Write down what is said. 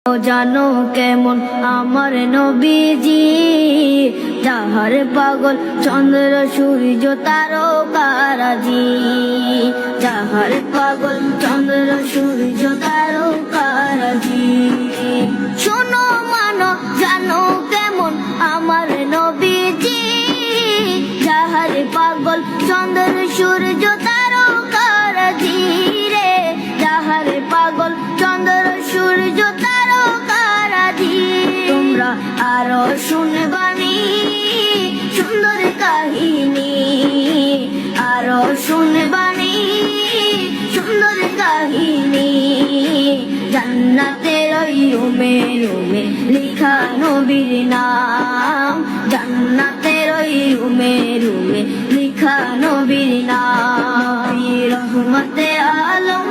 জানো কেমন আমার নবীজি, যাহার পাগল চন্দ্র সূর্য তারকারাজি, যাহার পাগল চন্দ্র সূর্য তারকারাজি। শোনো মানো জানো কেমন আমার নবীজি, যাহার পাগল চন্দ্র সূর্য তারকারাজি রে, যাহার পাগল চন্দ্র সূর্য তারকারাজি। তোমরা আরো শুনবানি সুন্দর কাহিনী, আরো শুনবানি সুন্দর কাহিনী। জান্নাতের ওই রুমে রুমে লিখা নবীর নাম, জান্নাতের ওই রুমে রুমে লিখা নবীর নাম। রহমতে আলম